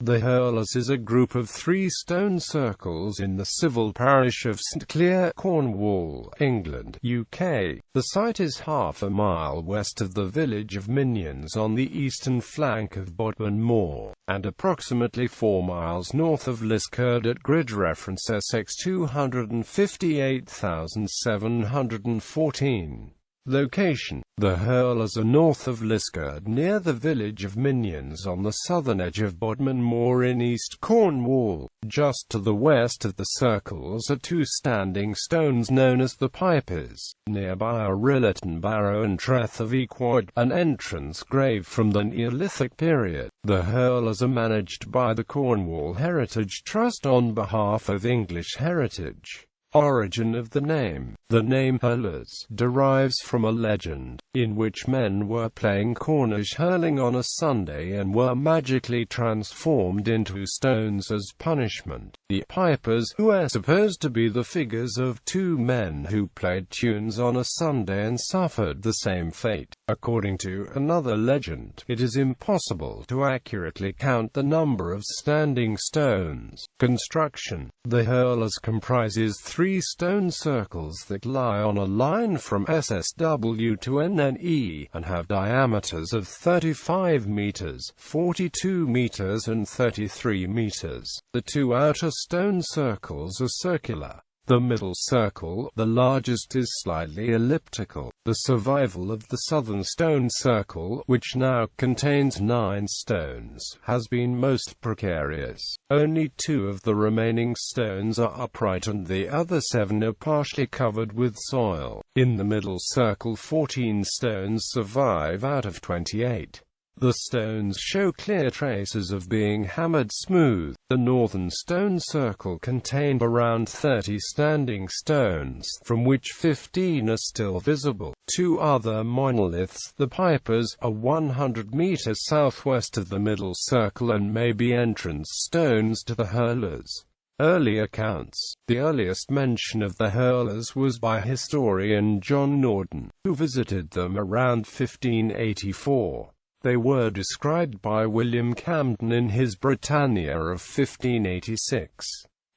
The Hurlers is a group of 3 stone circles in the civil parish of St Cleer, Cornwall, England, UK. The site is half a mile west of the village of Minions on the eastern flank of Bodmin Moor, and approximately 4 miles north of Liskeard at grid reference SX 258714. Location: the Hurlers are north of Liskeard near the village of Minions on the southern edge of Bodmin Moor in East Cornwall. Just to the west of the circles are 2 standing stones known as the Pipers. Nearby are Rillerton Barrow and Treth-of-Equod, an entrance grave from the Neolithic period. The Hurlers are managed by the Cornwall Heritage Trust on behalf of English Heritage. Origin of the name: the name Hurlers derives from a legend, in which men were playing Cornish hurling on a Sunday and were magically transformed into stones as punishment. The Pipers, who are supposed to be the figures of 2 men who played tunes on a Sunday and suffered the same fate. According to another legend, it is impossible to accurately count the number of standing stones. Construction: the Hurlers comprises 3 stone circles that lie on a line from SSW to NNE, and have diameters of 35 meters, 42 meters and 33 meters. The 2 outer stone circles are circular. The middle circle, the largest, is slightly elliptical. The survival of the southern stone circle, which now contains 9 stones, has been most precarious. Only 2 of the remaining stones are upright and the other 7 are partially covered with soil. In the middle circle 14 stones survive out of 28. The stones show clear traces of being hammered smooth. The northern stone circle contained around 30 standing stones, from which 15 are still visible. 2 other monoliths, the Pipers, are 100 meters southwest of the middle circle and may be entrance stones to the Hurlers. Early accounts: the earliest mention of the Hurlers was by historian John Norden, who visited them around 1584. They were described by William Camden in his Britannia of 1586.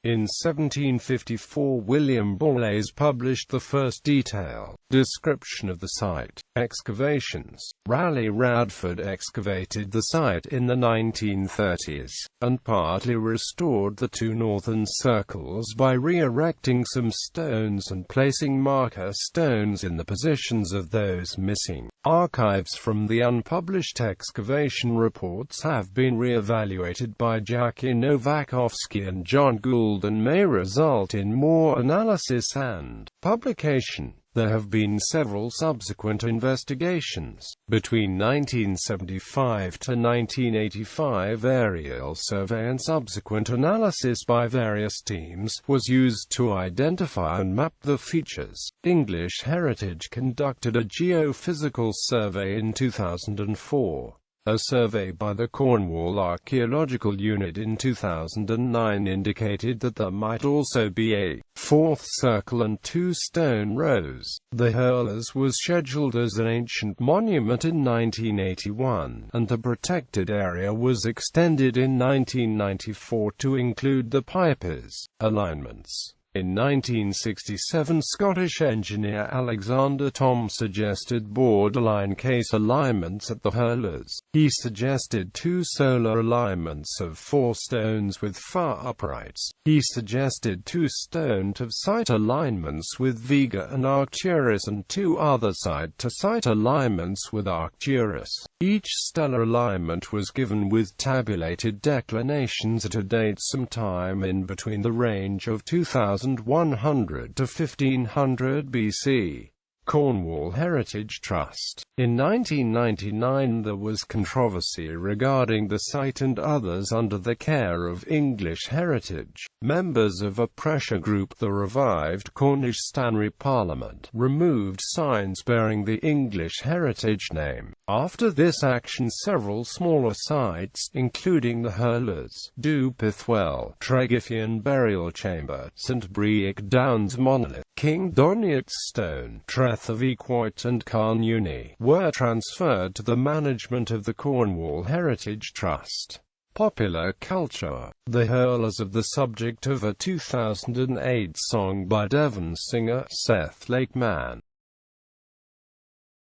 In 1754 William Borlase published the first detailed description of the site. Excavations: Raleigh Radford excavated the site in the 1930s, and partly restored the 2 northern circles by re-erecting some stones and placing marker stones in the positions of those missing. Archives from the unpublished excavation reports have been re-evaluated by Jackie Novakovsky and John Gould and may result in more analysis and publication. There have been several subsequent investigations. Between 1975 to 1985, aerial survey and subsequent analysis by various teams was used to identify and map the features. English Heritage conducted a geophysical survey in 2004. A survey by the Cornwall Archaeological Unit in 2009 indicated that there might also be a 4th circle and 2 stone rows. The Hurlers was scheduled as an ancient monument in 1981, and the protected area was extended in 1994 to include the Pipers. Alignments: in 1967, Scottish engineer Alexander Thom suggested borderline case alignments at the Hurlers. He suggested 2 solar alignments of 4 stones with far uprights. He suggested 2 stone-to-site alignments with Vega and Arcturus and 2 other side-to-site alignments with Arcturus. Each stellar alignment was given with tabulated declinations at a date sometime in between the range of 2100 to 1500 BC. Cornwall Heritage Trust. In 1999 there was controversy regarding the site and others under the care of English Heritage. Members of a pressure group, the revived Cornish Stanley Parliament, removed signs bearing the English Heritage name. After this action, several smaller sites, including the Hurlers, Dupithwell, Tregiffian Burial Chamber, St Briac Downs Monolith, King Doniot's Stone, Treth-of-Equod and Carnuni, were transferred to the management of the Cornwall Heritage Trust. Popular culture. The Hurlers are the subject of a 2008 song by Devon singer Seth Lakeman.